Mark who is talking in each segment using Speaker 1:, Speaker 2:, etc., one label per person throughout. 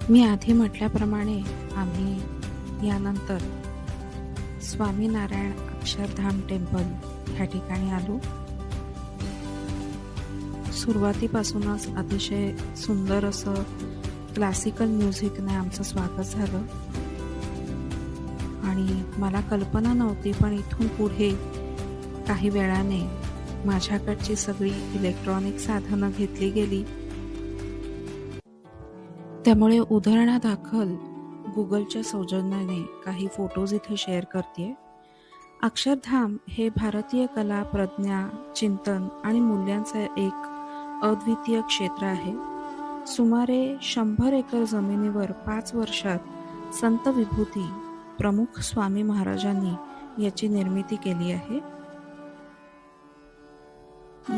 Speaker 1: मी आधी म्हटल्याप्रमाणे आम्ही यानंतर स्वामीनारायण अक्षरधाम टेम्पल ह्या ठिकाणी आलो. सुरुवातीपासूनच अतिशय सुंदर असं क्लासिकल म्युझिकने आमचं स्वागत झालं आणि मला कल्पना नव्हती, पण इथून पुढे काही वेळाने माझ्याकडची सगळी इलेक्ट्रॉनिक साधनं घेतली गेली. त्यामुळे उदाहरणादाखल गुगलच्या सौजन्याने काही फोटोज इथे शेअर करते. अक्षरधाम हे भारतीय कला, प्रज्ञा, चिंतन आणि मूल्यांचे एक अद्वितीय क्षेत्र आहे. सुमारे 100 एकर जमिनीवर 5 वर्षात संत विभूती प्रमुख स्वामी महाराजांनी याची निर्मिती केली आहे.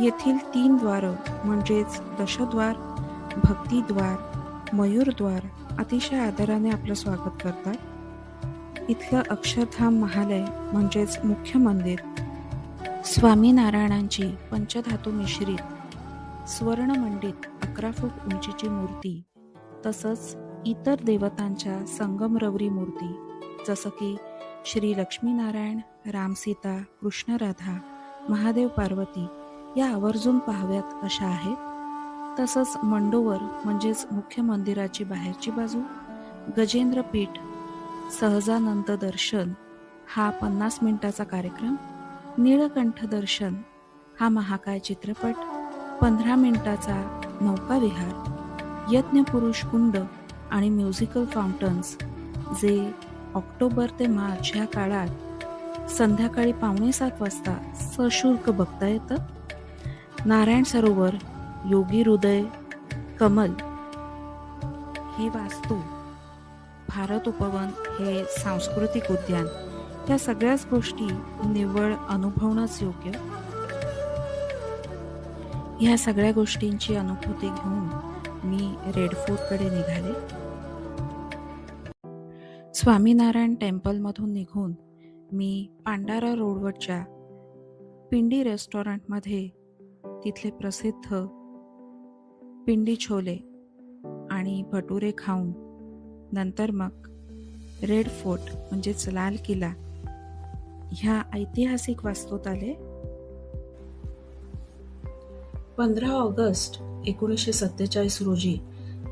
Speaker 1: येथील 3 द्वार म्हणजेच दशद्वार, भक्तिद्वार, मयूरद्वार अतिशय आदराने आपलं स्वागत करतात. इथलं अक्षरधाम महालय म्हणजेच मुख्य मंदिर स्वामीनारायणांची पंचधातू मिश्रित स्वर्णमंडित 11 फूट उंचीची मूर्ती, तसंच इतर देवतांच्या संगमरवरी मूर्ती जसं की श्री लक्ष्मीनारायण, रामसीता, कृष्ण राधा, महादेव पार्वती या आवर्जून पाहाव्यात अशा आहेत. तसंच मंडोवर म्हणजेच मुख्य मंदिराची बाहेरची बाजू, गजेंद्र पीठ, सहजानंद दर्शन हा 50 मिनिटाचा कार्यक्रम, नीळकंठ दर्शन हा महाकाय चित्रपट, 15 मिनिटाचा नौका विहार, यज्ञपुरुष कुंड आणि म्युझिकल फाउंटन्स जे ऑक्टोबर ते मार्च ह्या काळात संध्याकाळी 6:45 वाजता सशुल्क बघता येतं. नारायण सरोवर, योगी हृदय, कमल ही वास्तू, भारत उपवन हे सांस्कृतिक उद्यान, या सगळ्याच गोष्टी निव्वळ अनुभवणंच योग्य. ह्या सगळ्या गोष्टींची अनुभूती घेऊन मी रेड फोर्टकडे निघाले. स्वामीनारायण टेम्पलमधून निघून मी पांडारा रोडवरच्या पिंडी रेस्टॉरंटमध्ये तिथले प्रसिद्ध पिंडी छोले आणि भटुरे खाऊन नंतर मग रेड फोर्ट म्हणजेच लाल किल्ला ह्या ऐतिहासिक वास्तूत आले. 15 ऑगस्ट 1947 रोजी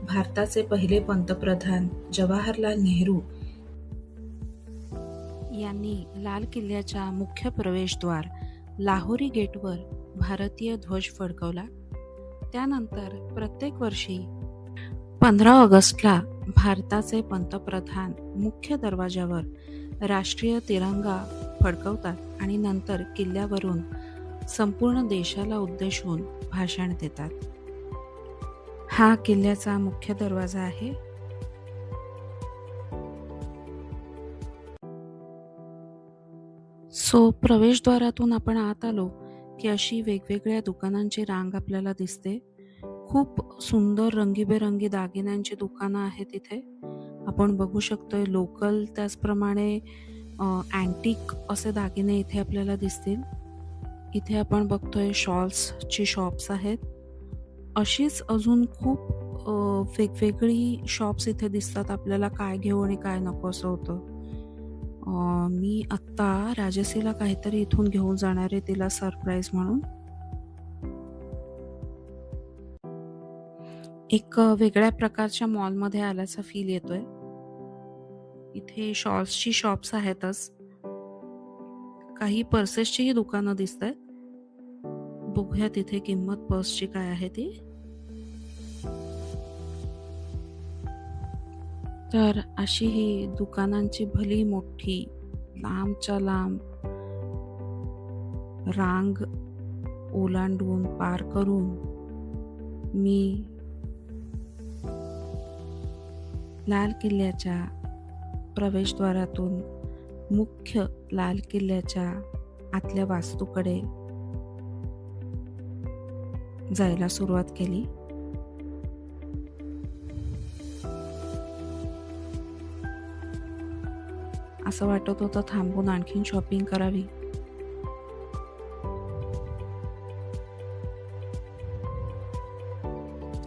Speaker 1: भारताचे पहिले पंतप्रधान जवाहरलाल नेहरू यांनी लाल किल्ल्याच्या मुख्य प्रवेशद्वार लाहोरी गेटवर भारतीय ध्वज फडकवला. त्यानंतर प्रत्येक वर्षी 15 ऑगस्टला भारताचे पंतप्रधान मुख्य दरवाजावर राष्ट्रीय तिरंगा फडकवतात आणि नंतर किल्ल्यावरून संपूर्ण देशाला उद्देशून भाषण देतात. हा किल्ल्याचा मुख्य दरवाजा आहे. प्रवेशद्वारातून आपण आत आलो की अशी वेगवेगळ्या दुकानांची रांग आपल्याला दिसते. खूप सुंदर रंगीबेरंगी दागिन्यांची दुकानं आहेत इथे. आपण बघू शकतोय लोकल, त्याचप्रमाणे अँटिक असे दागिने इथे आपल्याला दिसतील. इथे आपण बघतोय शॉल्सची शॉप्स आहेत. अशीच अजून खूप वेगवेगळी शॉप्स इथे दिसतात. आपल्याला काय घेऊ आणि काय नको असं होतं. मी आत्ता राजसीला काहीतरी इथून घेऊन जाणार आहे, तिला सरप्राईज म्हणून. एक वेगळ्या प्रकारच्या मॉलमध्ये आल्याचा फील येतोय. इथे शॉल्सची शॉप्स आहेतच, काही पर्सेसचीही दुकानं दिसत आहेत. बघूया तिथे किंमत पर्सची काय आहे ती. तर अशी ही दुकानांची भली मोठी लांबच्या लांब रांग ओलांडून पार करून मी लाल किल्ल्याच्या प्रवेशद्वारातून मुख्य लाल किल्ल्याच्या आतल्या वास्तूकडे जायला सुरुवात केली. असं वाटत होतं थांबून आणखीन शॉपिंग करावी.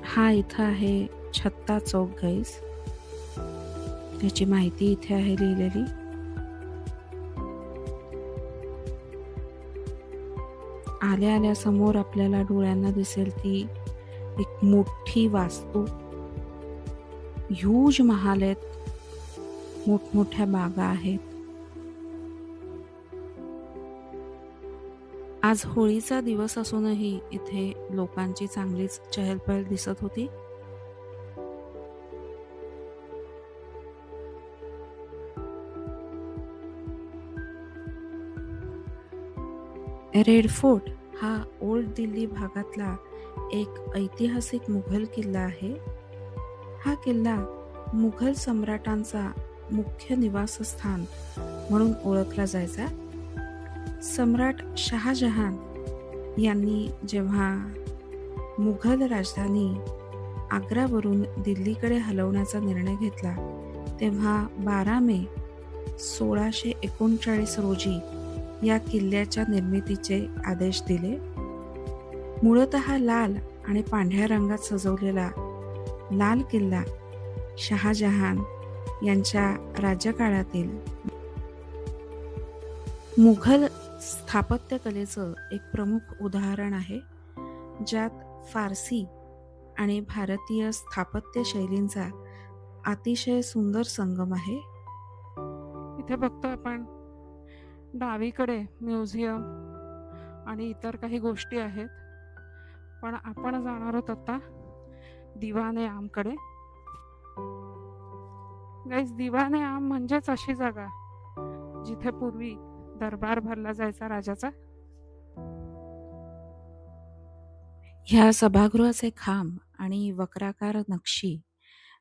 Speaker 1: हा इथं आहे छत्ता चौक गाईस. याची माहिती इथे आहे लिहिलेली. आल्या आल्या समोर आपल्याला डोळ्यांना दिसेल ती एक मोठी वास्तू, ह्यूज महाल आहेत, मोठमोठ्या बागा आहेत. आज होळीचा दिवस असूनही इथे लोकांची चांगलीच चहलपहल दिसत होती. रेड फोर्ट हा ओल्ड दिल्ली भागातला एक ऐतिहासिक मुघल किल्ला आहे. हा किल्ला मुघल सम्राटांचा मुख्य निवासस्थान म्हणून ओळखला जायचा. सम्राट शहाजहान यांनी जेव्हा मुघल राजधानी आग्रावरून दिल्लीकडे हलवण्याचा निर्णय घेतला तेव्हा 12 मे 1639 रोजी या किल्ल्याच्या निर्मितीचे आदेश दिले. मूळतः लाल आणि पांढऱ्या रंगात सजवलेला लाल किल्ला शहाजहान यांच्या राज्यकाळातील मुघल स्थापत्यकलेचं एक प्रमुख उदाहरण आहे, ज्यात फारसी आणि भारतीय स्थापत्य शैलींचा अतिशय सुंदर संगम आहे.
Speaker 2: इथे बघतो आपण डावीकडे म्युझियम आणि इतर काही गोष्टी आहेत, पण आपण जाणार आहोत आता दिवाने आमकडे. गाईस, दिवाने आम म्हणजेच अशी जागा जिथे पूर्वी दरबार भरला जायचा राजाचा.
Speaker 1: ह्या सभागृहाचे खांब आणि वक्राकार नक्षी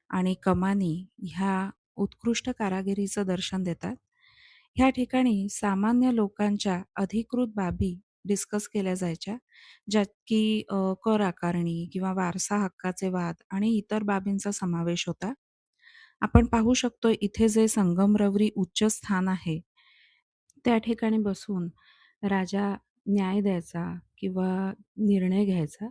Speaker 1: आणि कमानी ह्या उत्कृष्ट कारागिरीचं दर्शन देतात. ह्या ठिकाणी सामान्य लोकांच्या अधिकृत बाबी डिस्कस केल्या जायच्या, ज्यात की कर आकारणी किंवा वारसा हक्काचे वाद आणि इतर बाबींचा समावेश होता. आपण पाहू शकतो इथे जे संगमरवरी उच्च स्थान आहे त्या ठिकाणी बसून राजा न्याय द्यायचा किंवा निर्णय घ्यायचा.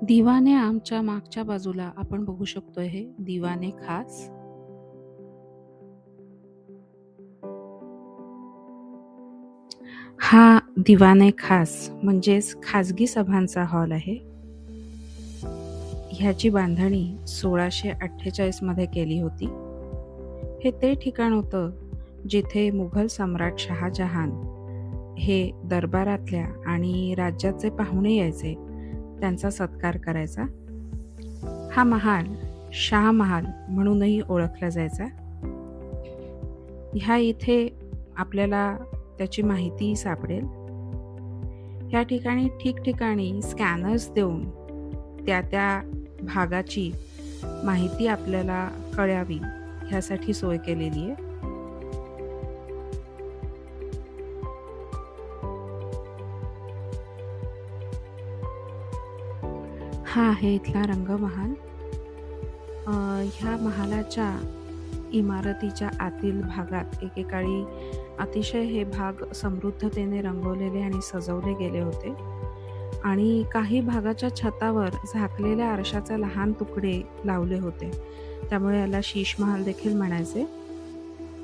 Speaker 1: दिवाने आमच्या मागच्या बाजूला आपण बघू शकतोय हे दिवाने खास. हा दिवाने खास म्हणजेच खाजगी सभांचा हॉल आहे. ह्याची बांधणी 1648 मध्ये केली होती. हे ते ठिकाण होतं जिथे मुघल सम्राट शहाजहान हे दरबारातल्या आणि राज्याचे पाहुणे यायचे, त्यांचा सत्कार करायचा. हा महाल शाह महाल म्हणूनही ओळखला जायचा. ह्या इथे आपल्याला त्याची माहिती सापडेल. ह्या ठिकाणी ठिकठिकाणी स्कॅनर्स देऊन त्या भागाची माहिती आपल्याला कळावी ह्यासाठी सोय केलेली आहे. हा आहे इथला रंगमहाल. ह्या महालाच्या इमारतीच्या आतील भागात एकेकाळी अतिशय हे भाग समृद्धतेने रंगवलेले आणि सजवले गेले होते आणि काही भागाच्या छतावर झाकलेल्या आरशाचे लहान तुकडे लावले होते, त्यामुळे याला शीश महाल देखील म्हणायचे.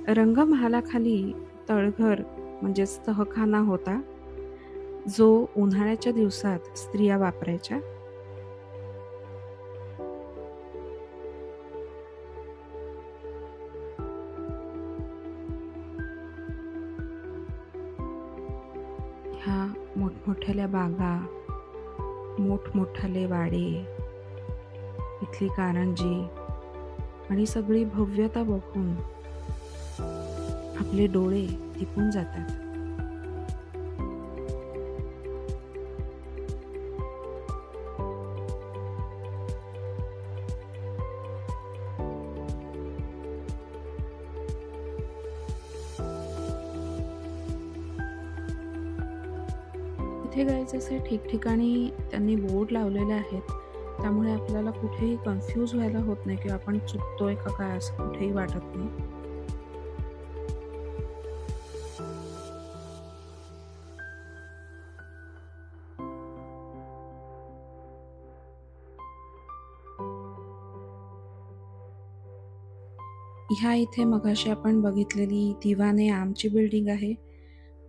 Speaker 1: रंगमहालाखाली तळघर म्हणजेच तहखाना होता, जो उन्हाळ्याच्या दिवसात स्त्रिया वापरायच्या. ह्या मोठमोठ्याल्या बागा, मोठमोठाले वाडे, इथली कारंजी आणि सगळी भव्यता बघून आपले डोळे दिपून जातात. इथे गायचे असे ठिकठिकाणी त्यांनी बोर्ड लावलेले आहेत, त्यामुळे आपल्याला कुठेही कन्फ्यूज व्हायला होत नाही किंवा आपण चुकतोय का काय असं कुठेही वाटत नाही. ह्या इथे मगाशी आपण बघितलेली दिवाने आमची बिल्डिंग आहे.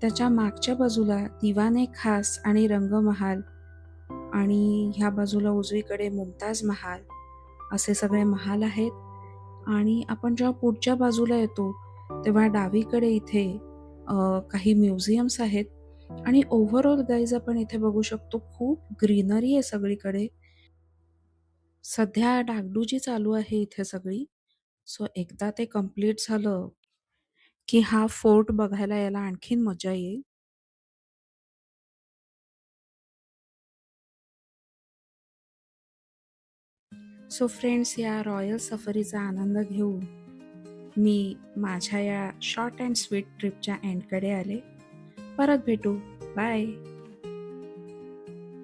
Speaker 1: त्याच्या मागच्या बाजूला दिवाने खास आणि रंगमहाल आणि ह्या बाजूला उजवीकडे मुमताज महाल असे सगळे महाल आहेत. आणि आपण जेव्हा पुढच्या बाजूला येतो तेव्हा डावीकडे इथे काही म्युझियम्स आहेत आणि ओव्हरऑल गाईज आपण इथे बघू शकतो खूप ग्रीनरी आहे सगळीकडे. सध्या डागडुजी चालू आहे इथे सगळी. सो एकदा ते कंप्लीट झालं की हा फोर्ट बघायला यायला आणखीन मजा येईल. सो फ्रेंड्स, या रॉयल सफरीचा आनंद घेऊन मी माझ्या या शॉर्ट अँड स्वीट ट्रिपच्या एंडकडे आले. परत भेटू. बाय.